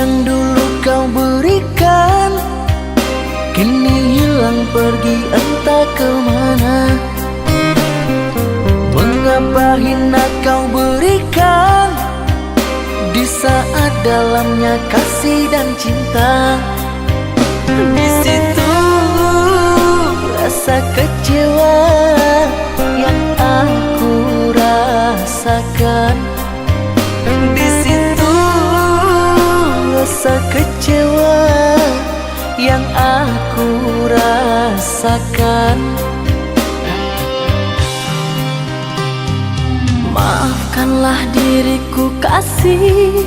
yang dulu kau berikan kini hilang pergi entah kemana. Mengapa hina kau berikan di saat dalamnya kasih dan cinta. Di situ rasa kecewa yang aku rasakan. Di situ rasa kecewa yang aku rasakan. Maafkanlah diriku kasih,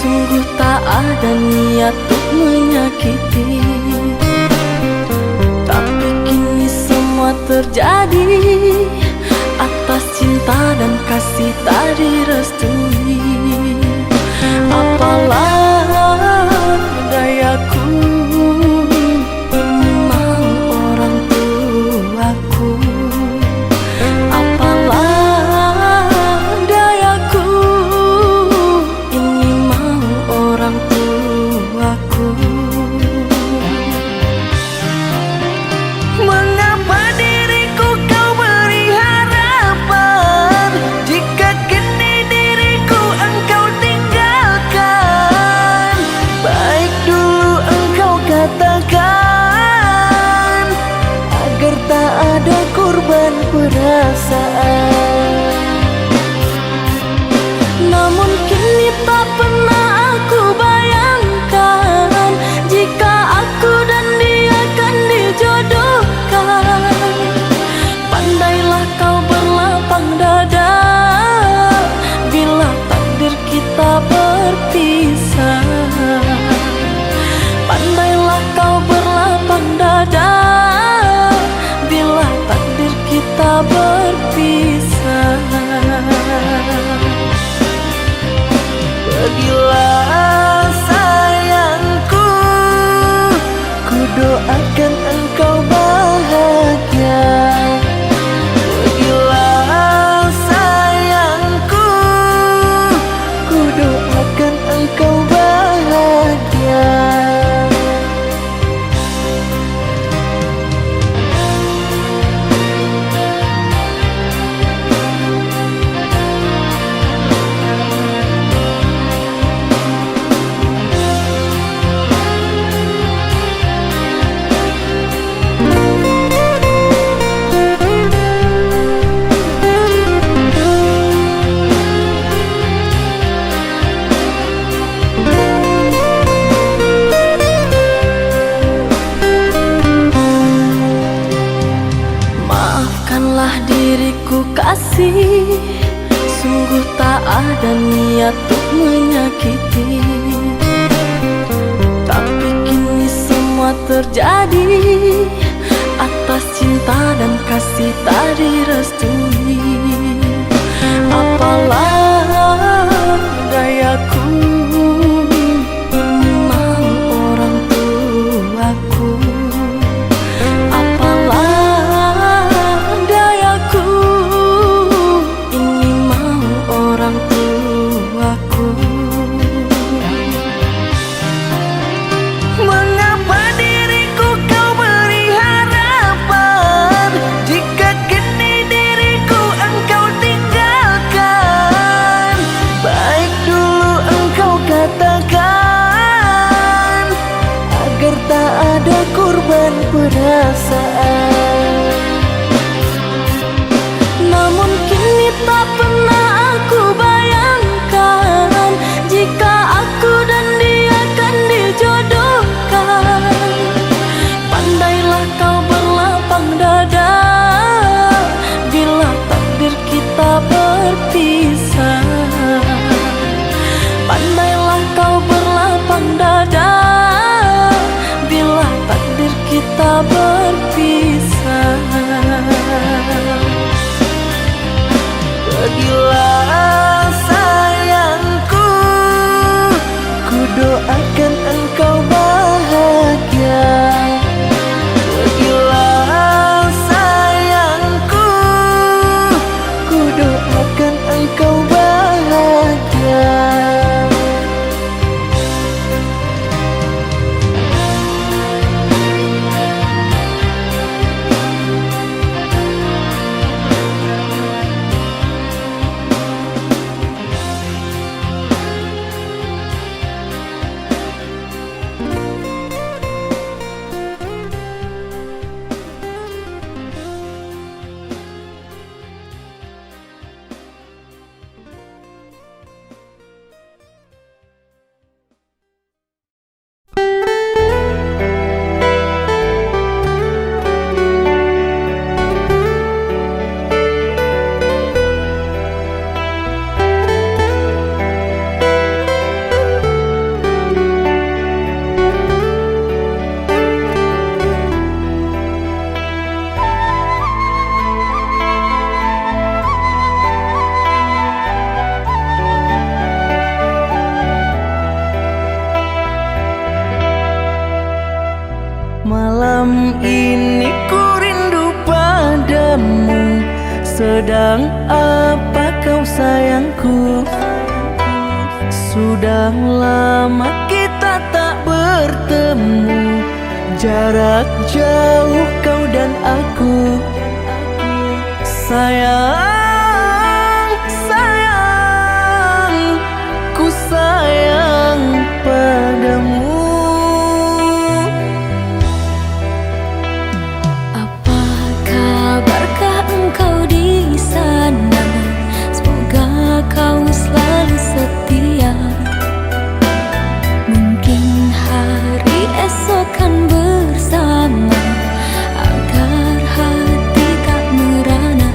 sungguh tak ada niat untuk menyakiti. Tapi kini semua terjadi atas cinta dan kasih tak direstui. Apalah dayaku, ini mau orang tuaku. Apalah dayaku, ini mau orang tuaku. Mengapa diriku kau beri harapan jika kini diriku engkau tinggalkan? Baik dulu engkau katakan agar tak ada korban perasaan. Namun kini tak pernah aku bayangkan jika aku dan dia akan dijodohkan. Pandailah kau berlapang dada bila takdir kita berpisah. Pandailah kau berlapang dada bila takdir kita berpisah. Pergilah sayangku, ku doakan engkau bahagia. Pergilah sayangku, ku doakan engkau bahagia. Maafkanlah diriku kasih, sungguh tak ada niat untuk menyakiti. Tapi kini semua terjadi atas cinta dan kasih tak direstui. Apalah dayaku, ini mau orang tuaku. Apalah dayaku, ini mau orang tuaku. Mengapa diriku kau beri harapan jika kini diriku engkau tinggalkan? Sedang apa kau sayangku? Sudah lama kita tak bertemu, jarak jauh kau dan aku. Sayang, sayang, ku sayang padamu. Apa kabarkah engkau di sana? Semoga kau selalu setia. Mungkin hari esok kan bersama, agar hati tak merana.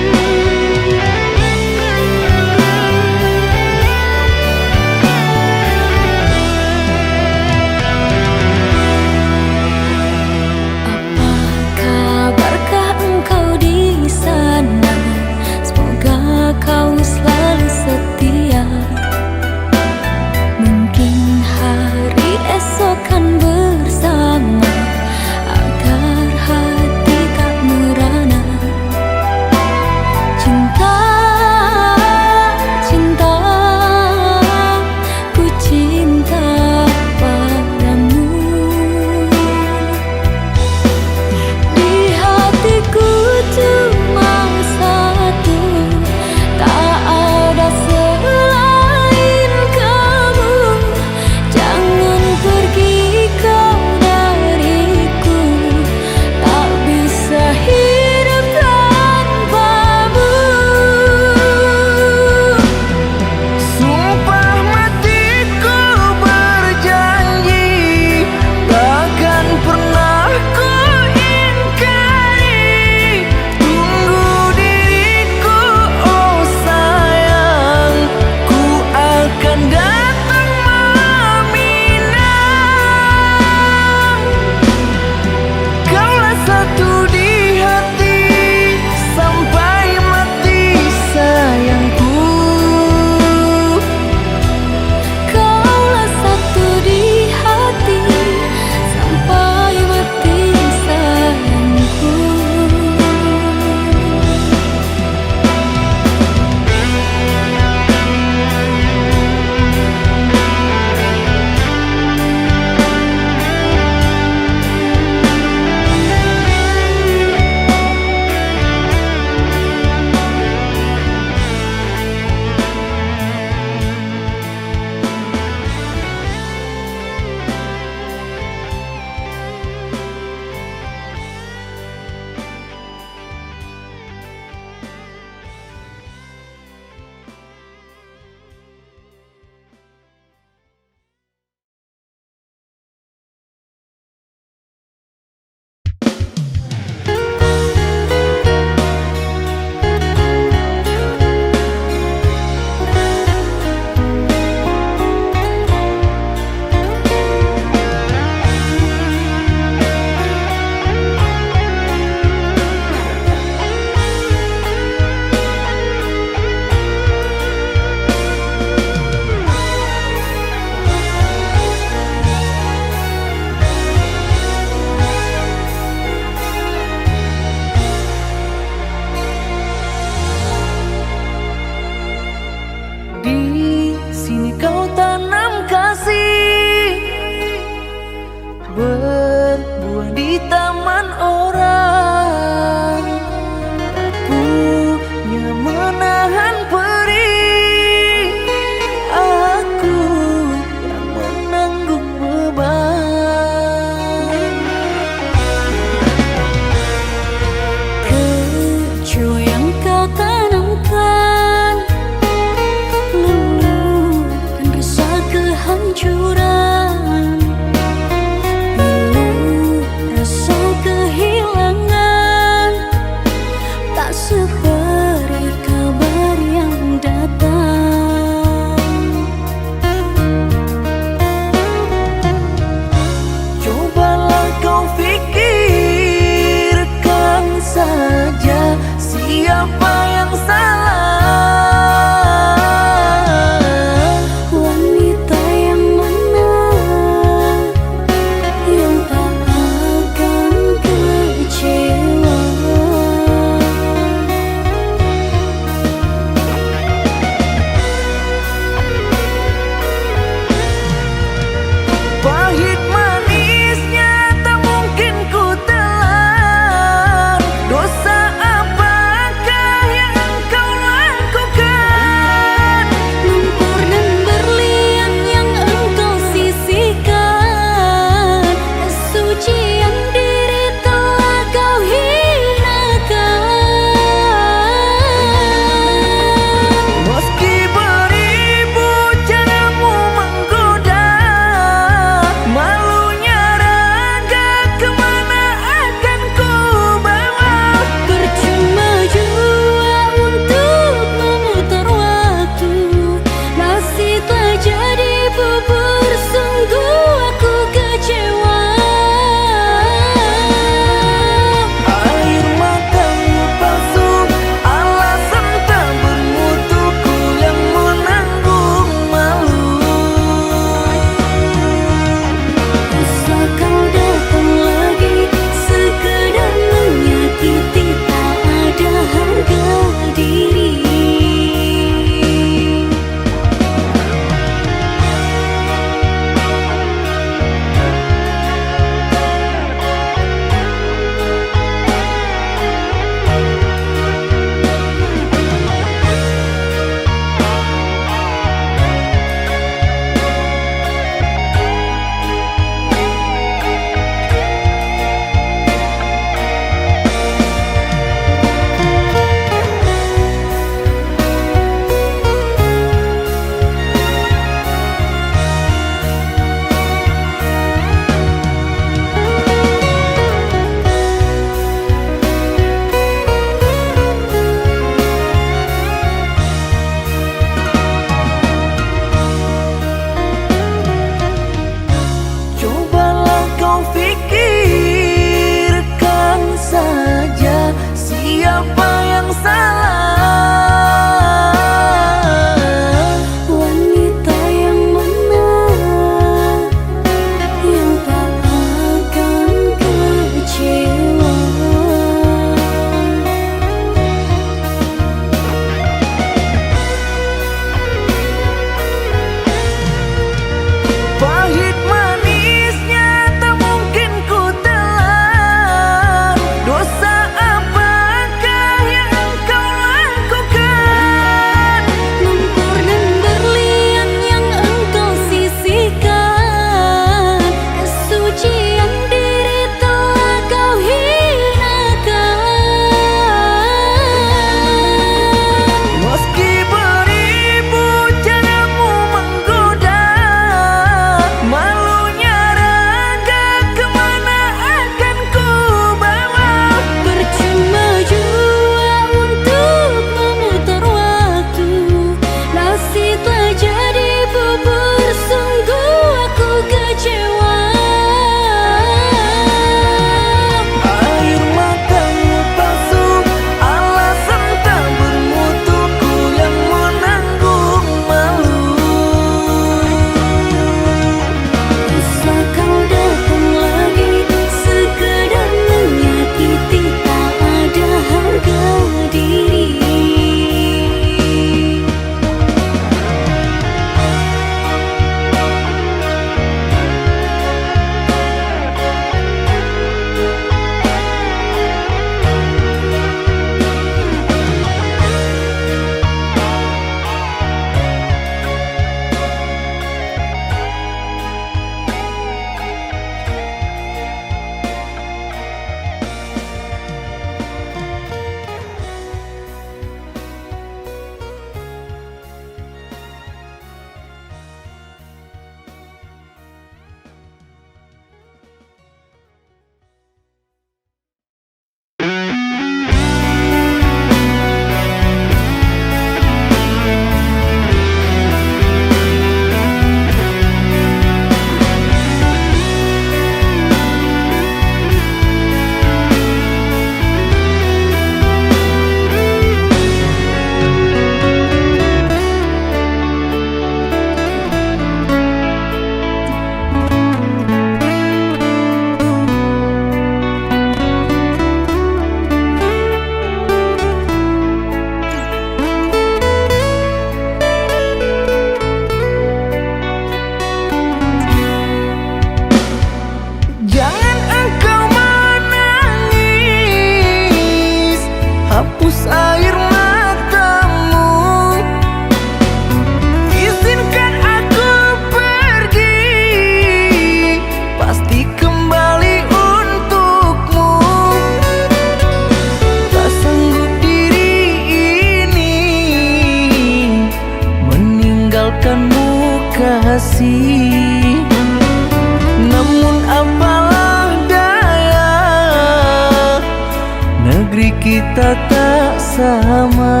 bersama.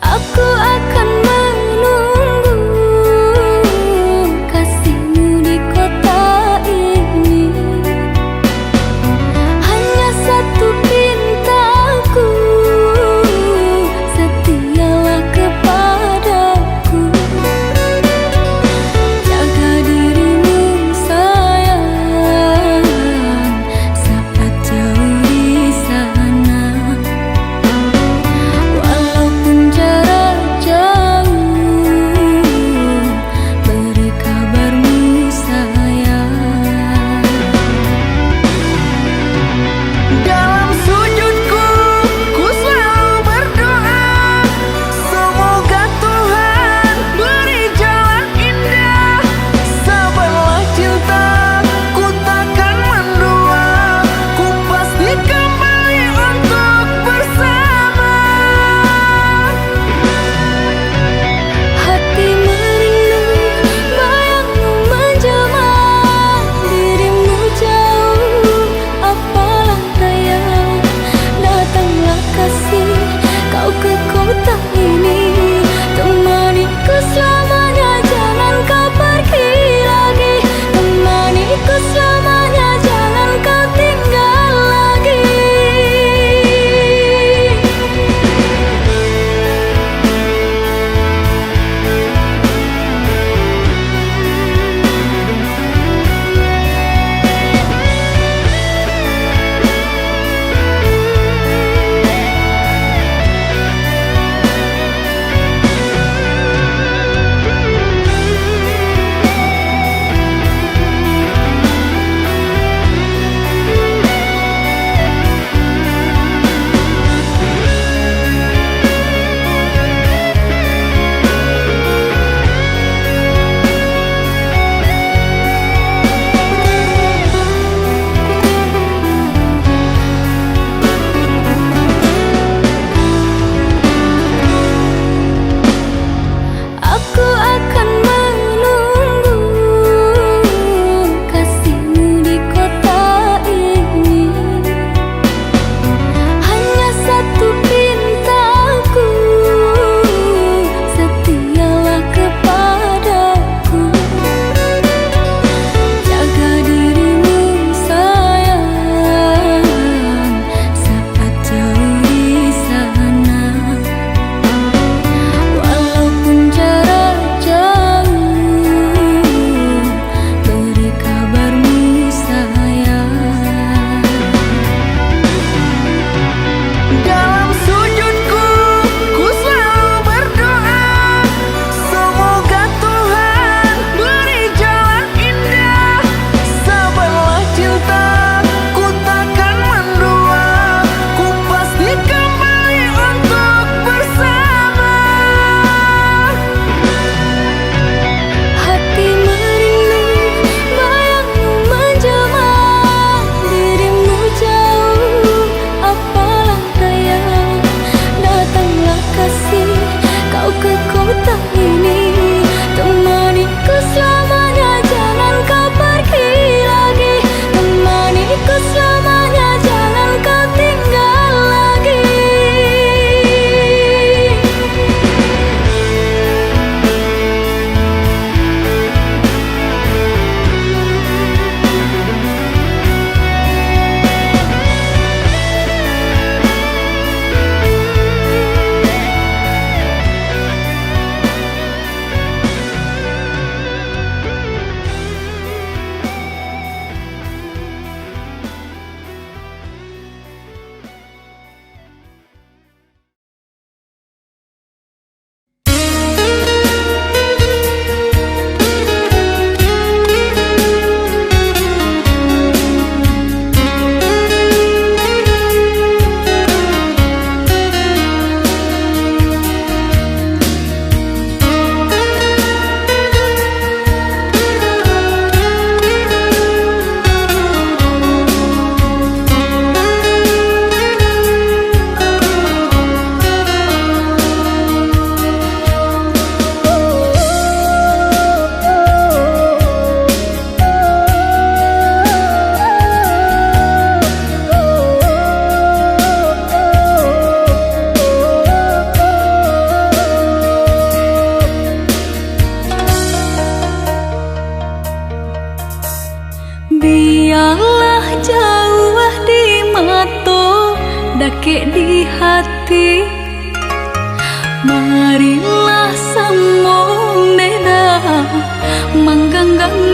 Aku akan menunggu kasihmu di kota ini. Hanya satu pintaku, setialah kepadaku.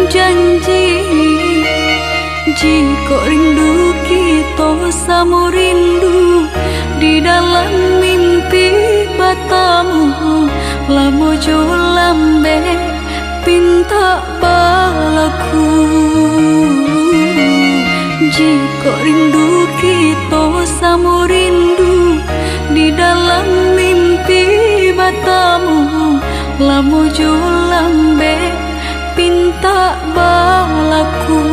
janji. Jika rindu kita sama rindu di dalam mimpi batamu, lamo jo lambe pinta balaku. Jika rindu kita sama rindu di dalam mimpi batamu, lamo jo lambe pinta balaku.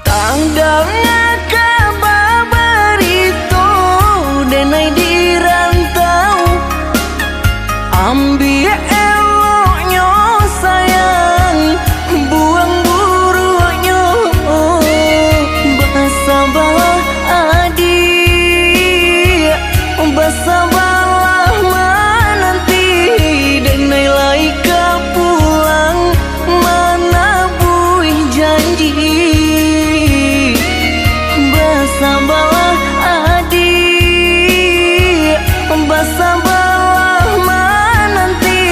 Tanggalnya kabar itu denai di rantau, ambil eloknya sayang, buang buruknya. Bersabarlah adik, bersabarlah menanti, denai laika pulang mana buih janji. Bersabarlah adik, bersabarlah menanti,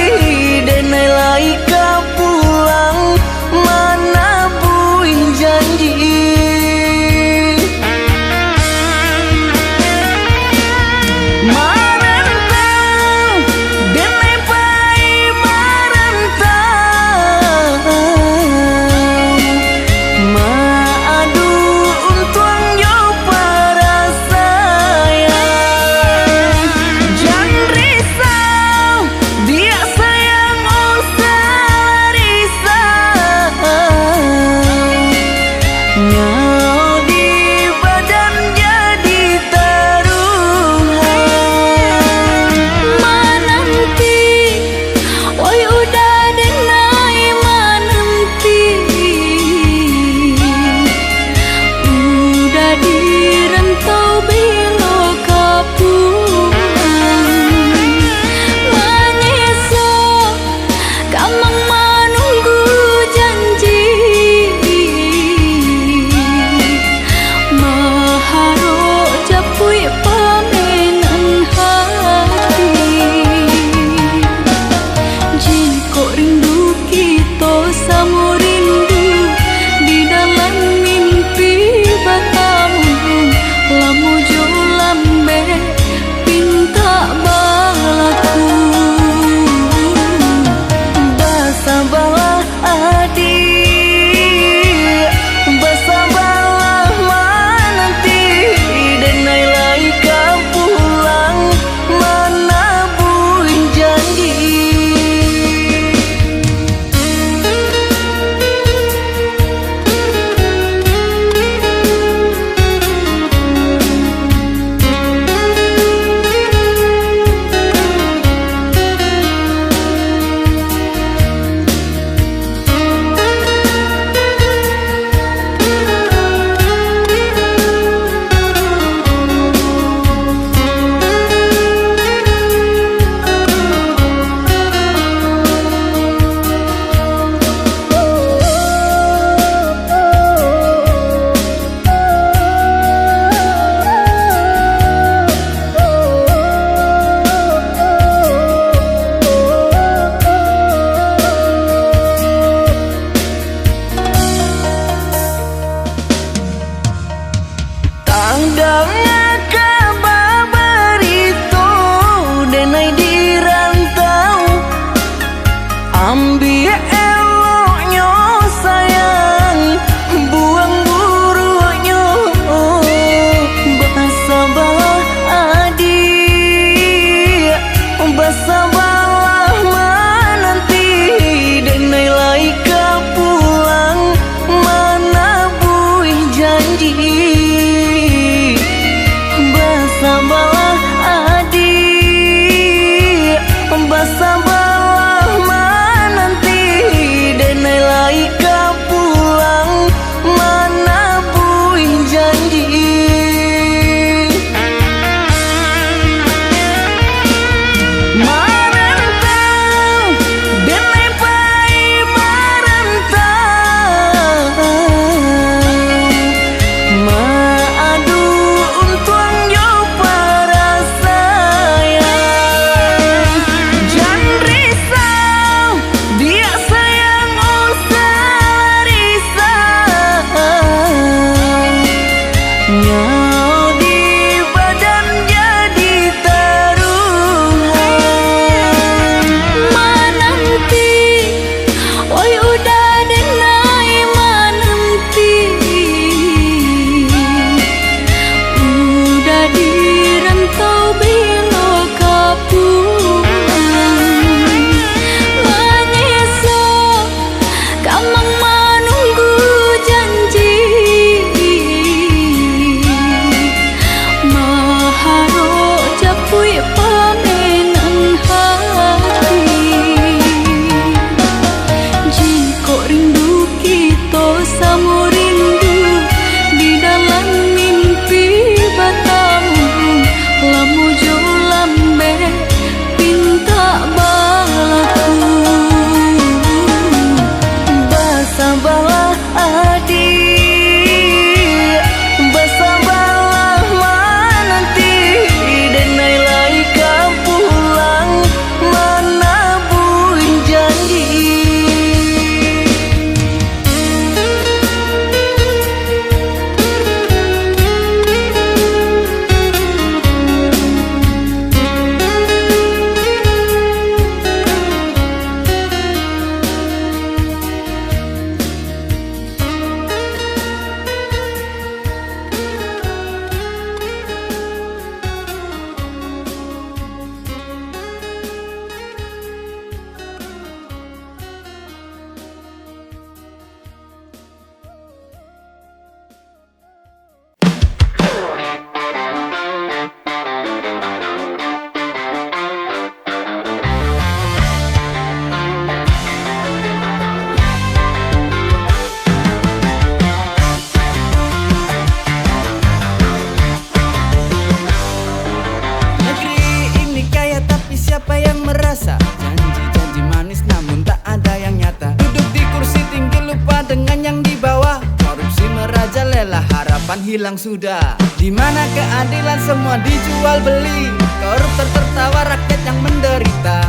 biasa, janji-janji manis namun tak ada yang nyata. Duduk di kursi tinggi lupa dengan yang di bawah. Korupsi merajalela, harapan hilang sudah. Di mana keadilan, semua dijual beli. Koruptor tertawa, rakyat yang menderita.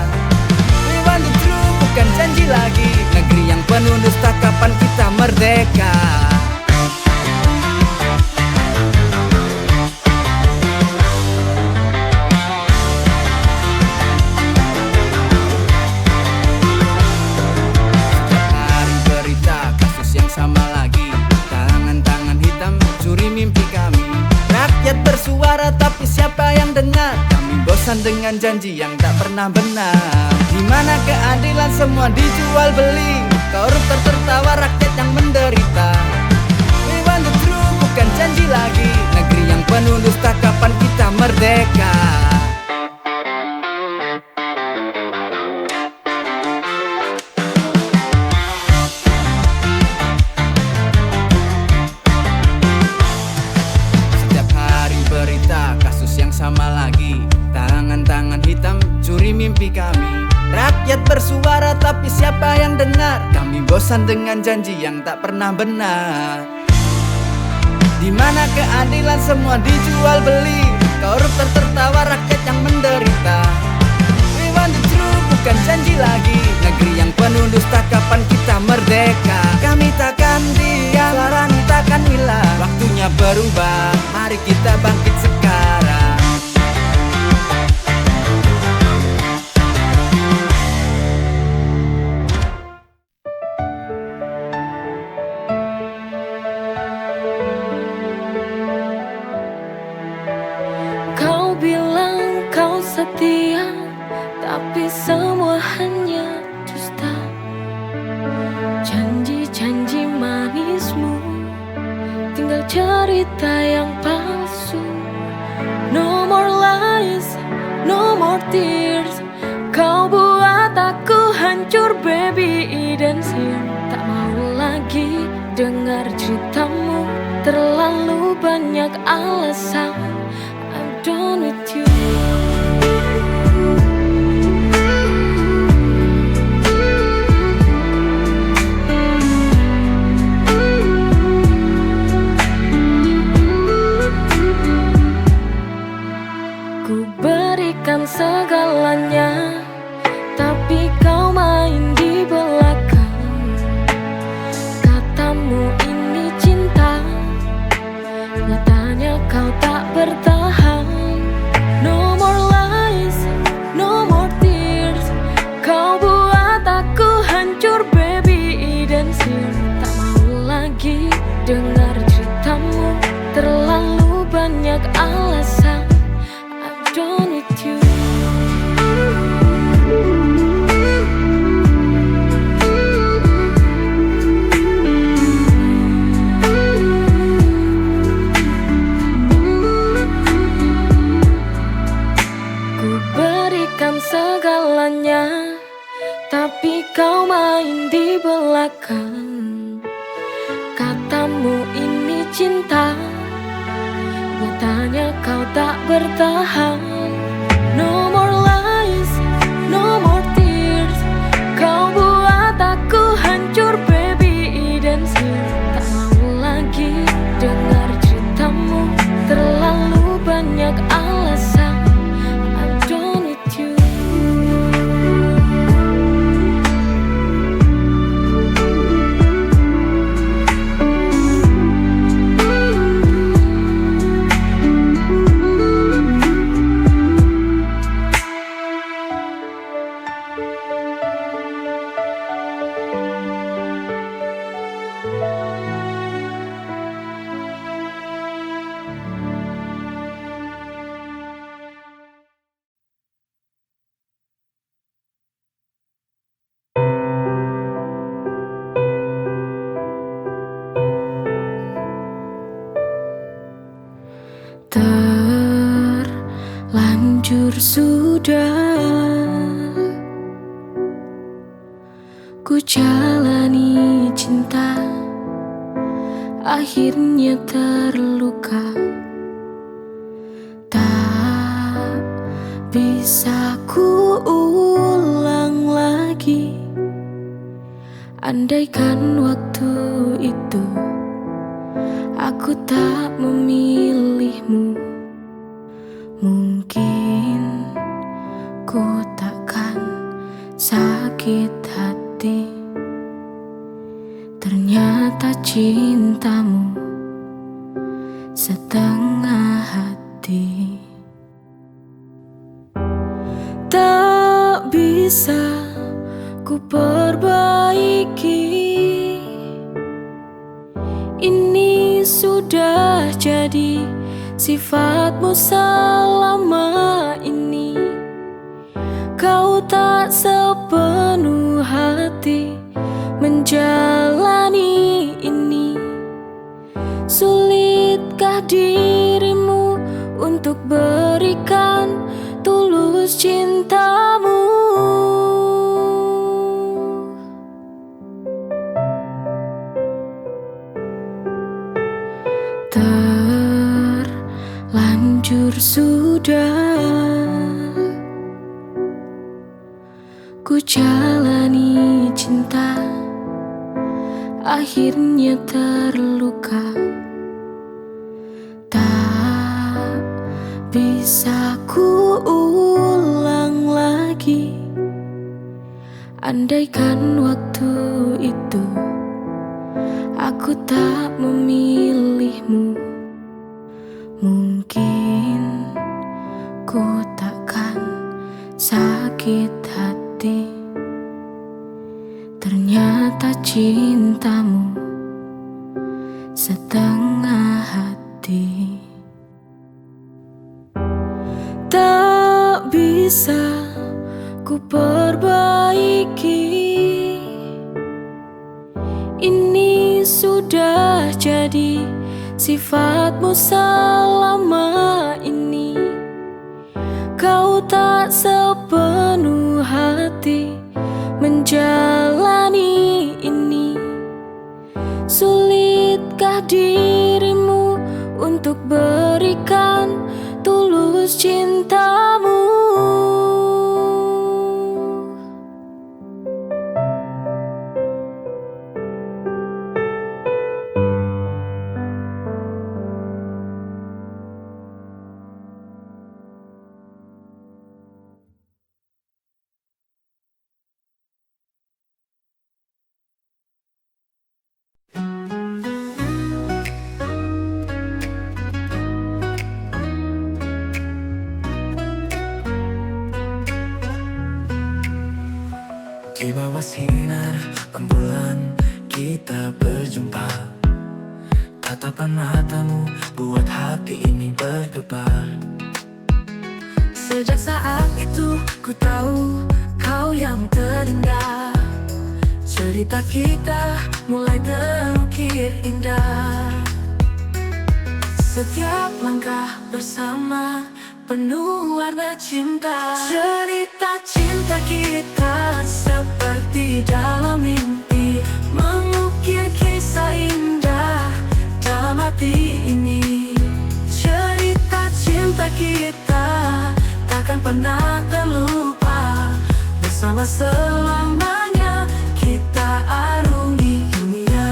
We want the truth, bukan janji lagi. Negeri yang penuh dusta, kapan kita merdeka? Bersuara tapi siapa yang dengar? Kami bosan dengan janji yang tak pernah benar. Di mana keadilan, semua dijual beli. Koruptor tertawa, rakyat yang menderita. We want the truth, bukan janji lagi. Negeri yang penuh dusta, kapan kita merdeka? Kasus yang sama lagi, tangan-tangan hitam curi mimpi kami. Rakyat bersuara tapi siapa yang dengar? Kami bosan dengan janji yang tak pernah benar. Di mana keadilan, semua dijual beli. Koruptor tertawa, rakyat yang menderita. We want the truth, bukan janji lagi. Negeri yang penuh dusta, kapan kita merdeka? Kami takkan diam, suara ini takkan hilang. Waktunya berubah, mari kita bangkit sekarang. Kau bilang kau setia, tapi semua hanya dusta. Janji-janji manismu tinggal cerita yang palsu. No more lies, no more tears. Kau buat aku hancur baby, Eden's here. Tak mau lagi dengar ceritamu, terlalu banyak alasan. I'm done with you. Ku berikan segalanya, tapi kau main di belakang. Katamu ini cinta, nyatanya kau tak bertahan. No more lies, no more tears. Kau buat aku hancur baby, Eden's here. Tak mau lagi dengar ceritamu, terlalu banyak alasan. I'm done with you. Ku berikan segalanya, tapi kau main di belakang. Katamu ini cinta, nyatanya kau tak bertahan. No more lies, no more tears. Kau buat aku hancur baby, Eden's here. Tak mau lagi dengar ceritamu, terlalu banyak alasan. I'm done with you. Terlanjur sudah ku jalani cinta, akhirnya terluka. Tak bisa ku ulang Andaikan waktu itu aku tak memilihmu, mungkin ku takkan sakit hati. Ternyata cintamu setengah hati. Tak bisa ku perbaiki, ini sudah jadi sifatmu selama ini. Kau tak sepenuh hati menjalani ini. Sulitkah dirimu untuk berikan tulus cintamu? Terlanjur sudah ku jalani cinta, akhirnya terluka. Tak bisa ku ulang lagi. Andaikan waktu itu aku tak memilihmu, mungkin ku takkan sakit hati. Ternyata cintamu setengah hati. Tak bisa ku perbaiki, ini sudah jadi sifatmu selama ini. Kau tak sepenuh hati menjalani ini. Sulitkah dirimu untuk berikan tulus cintamu? Di bawah sinar rembulan kita berjumpa. Tatapan matamu buat hati ini berdebar. Sejak saat itu ku tahu kau yang terindah. Cerita kita mulai terukir indah. Setiap langkah bersama penuh warna cinta. Cerita cinta kita seperti dalam mimpi, mengukir kisah indah dalam hati ini. Cerita cinta kita takkan pernah terlupa. Bersama selamanya kita arungi dunia.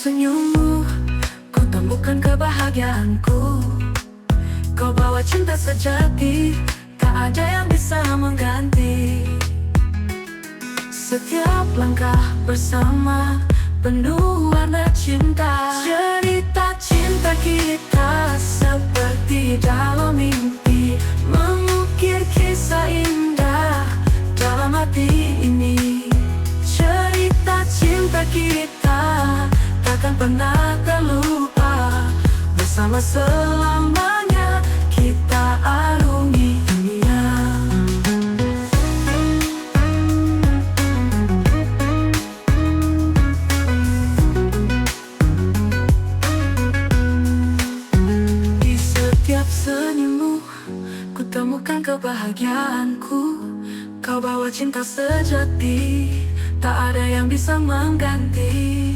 Senyummu, ku temukan kebahagiaanku. Kau bawa cinta sejati, tak ada yang bisa mengganti. Setiap langkah bersama penuh warna cinta. Cerita cinta kita seperti dalam mimpi, mengukir kisah indah dalam hati ini. Cerita cinta kita takkan pernah terlupa. Bersama selamanya kita arungi dunia. Di setiap senyummu ku temukan kebahagiaanku. Kau bawa cinta sejati, tak ada yang bisa mengganti.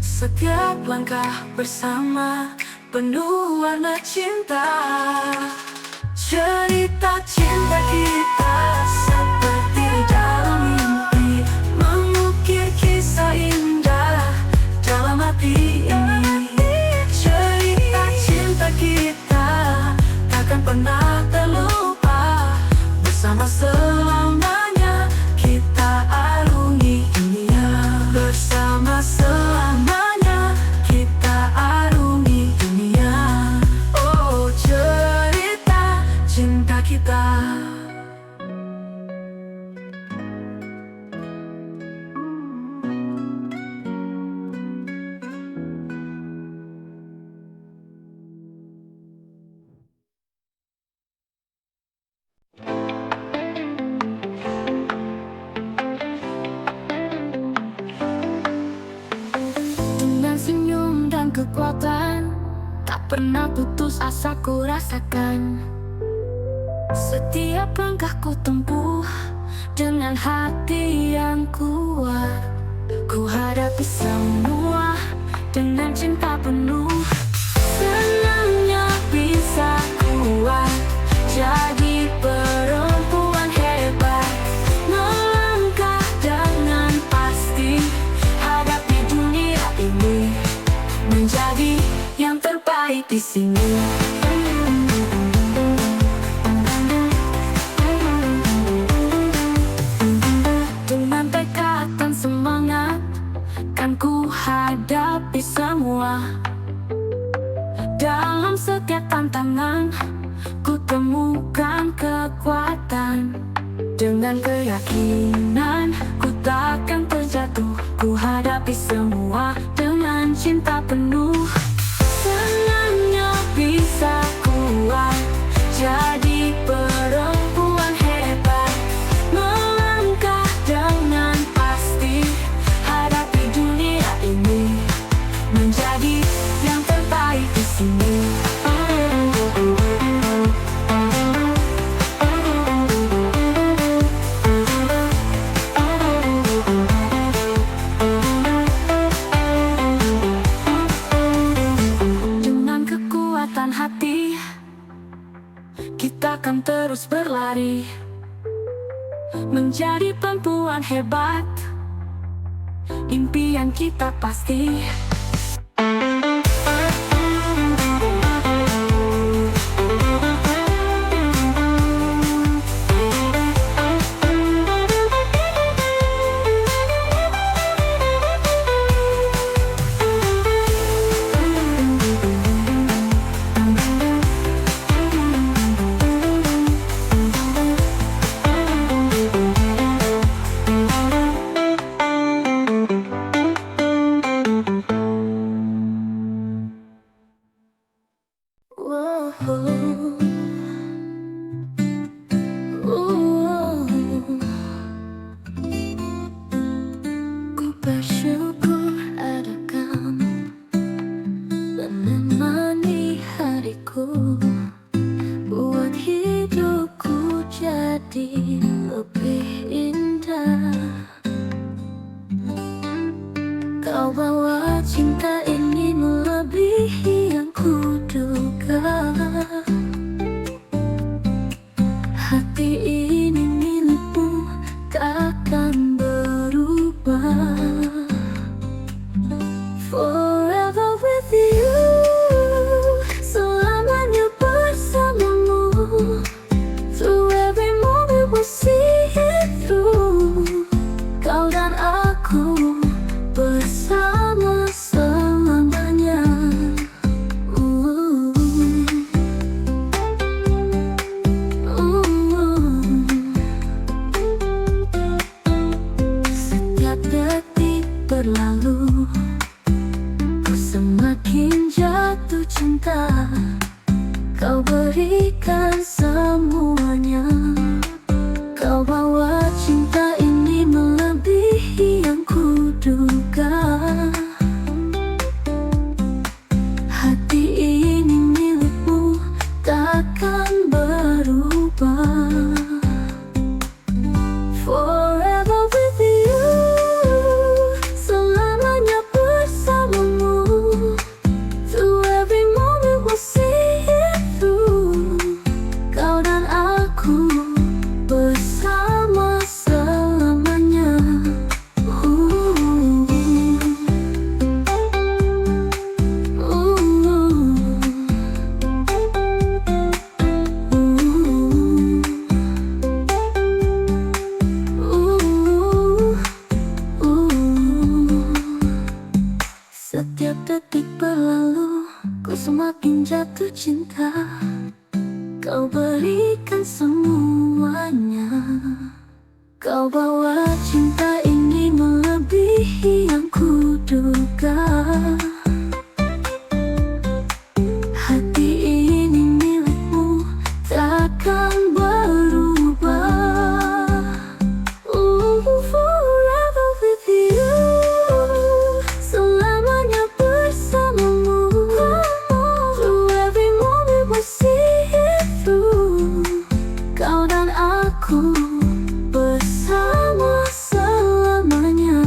Setiap langkah bersama penuh warna cinta. Cerita cinta kita seperti dalam mimpi, mengukir kisah indah dalam hati ini. Cerita cinta kita takkan pernah terlupa, bersama selamanya kita arungi dunia. Bersama selamanya kita arungi dunia. Oh, cerita cinta kita. Dengan senyum dan kekuatan, tak pernah putus asa ku rasakan. Setiap langkah ku tempuh dengan hati yang kuat. Ku hadapi semua dengan cinta penuh. Senangnya bisa kuat jadi perempuan hebat, melangkah dengan pasti hadapi dunia ini, menjadi yang terbaik di sini. Dengan tekad dan semangat kan ku hadapi semua. Dalam setiap tantangan ku temukan kekuatan. Dengan keyakinan ku takkan terjatuh, ku hadapi semua dengan cinta penuh. Senangnya bisa kuat jadi perempuan hebat, melangkah dengan pasti hadapi dunia ini, menjadi yang terbaik di sini. Dengan kekuatan hati kita akan terus berlari, menjadi perempuan hebat, impian kita pasti. Ku bersyukur ada kamu menemani hariku, buat hidupku jadi lebih indah. Kau bawa cinta ini melebihi yang kuduga. Hati ini milikmu, takkan berubah. Forever with you, selamanya bersamamu. Through every moment we'll see it through. Kau dan aku bersama selamanya. Setiap detik berlalu, ku semakin jatuh cinta. Kau berikan semuanya. Kau bawa cinta ini melebihi yang kuduga. Hati ini milikmu, takkan berubah. Forever with you, selamanya bersama. semakin jatuh cinta. Kau berikan semuanya. Kau bawa cinta ini melebihi yang kuduga. Hati ini milikmu, takkan berubah. Forever with you, selamanya bersamamu. Through every moment we see it through. Kau dan aku bersama selamanya.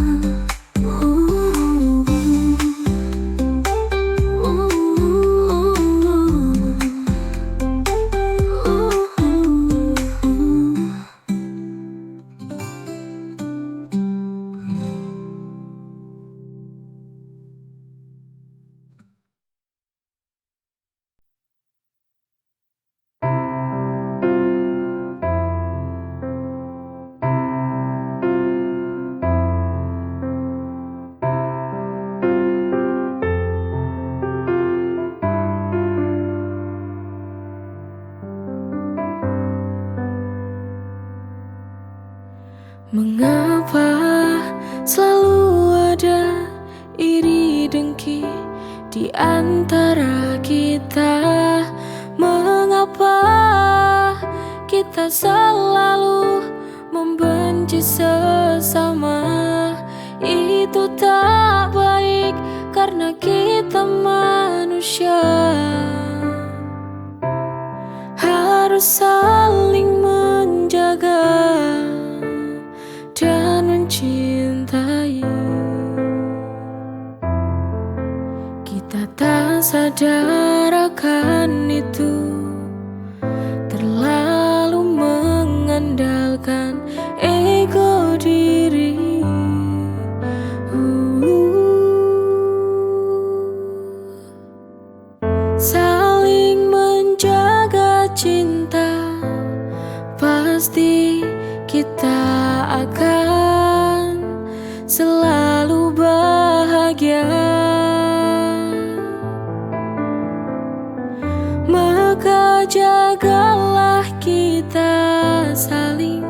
Mengapa selalu ada iri dengki di antara kita? Mengapa kita selalu membenci sesama? Itu tak baik karena kita manusia. Harus saling menjaga dan mencintai. Kita tak sadar akan itu, terlalu mengandalkan ego diri. Saling menjaga cinta, pasti kita akan selalu bahagia. Maka jagalah kita saling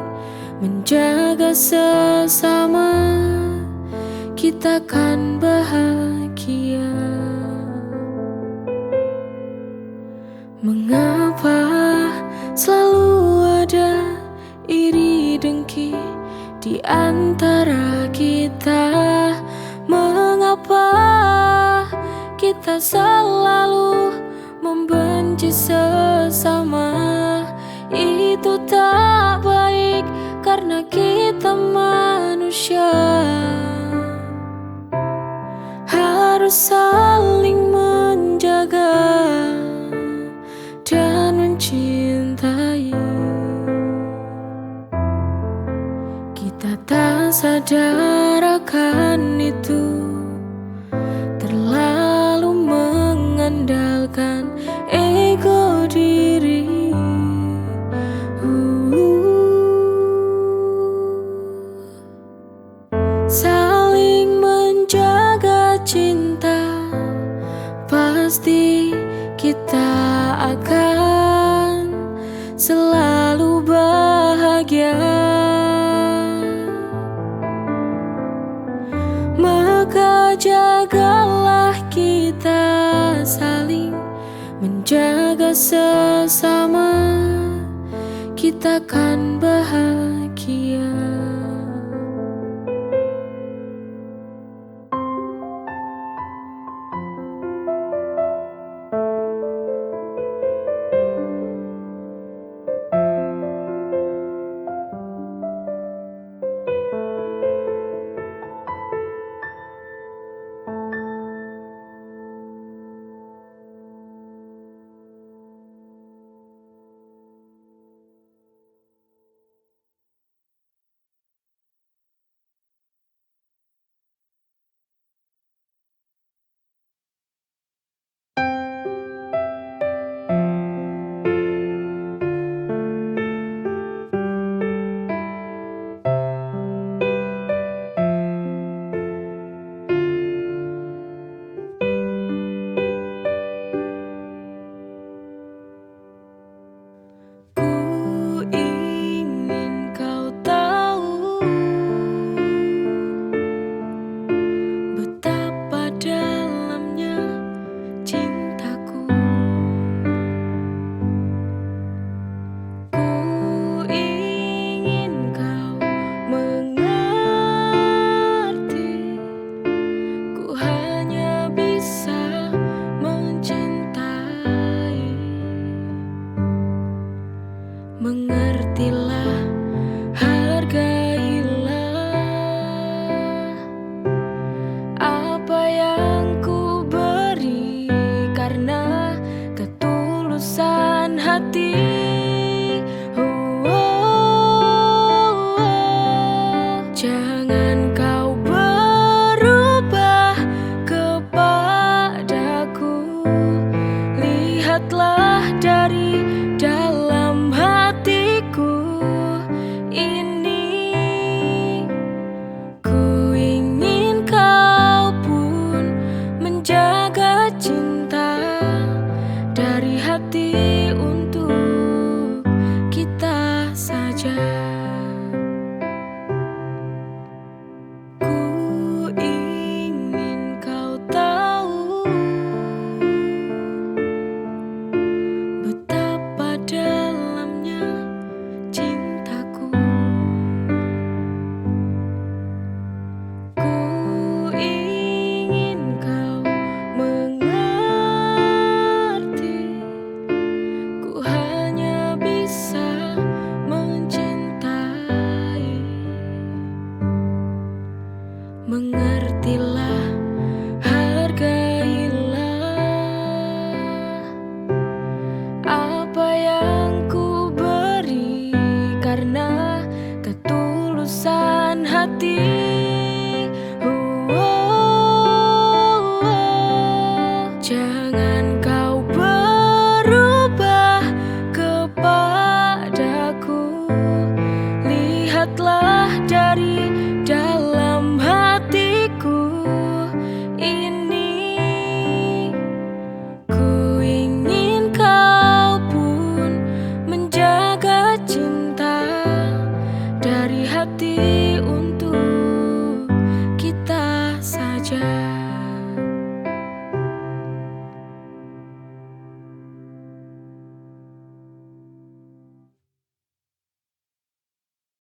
menjaga sesama, kita akan bahagia. Mengapa selalu ada iri dengki di antara kita? Mengapa kita selalu membenci sesama? Itu tak baik karena kita manusia. Harus saling menjaga dan mencintai. Kita tak sadar akan itu, terlalu mengandalkan ego diri. Saling menjaga cinta, pasti kita akan selalu bahagia. Maka jagalah kita saling menjaga sesama, kita akan bahagia. lihatlah dari dalam hatiku ini. Ku ingin kau pun menjaga cinta dari hati untuk kita saja.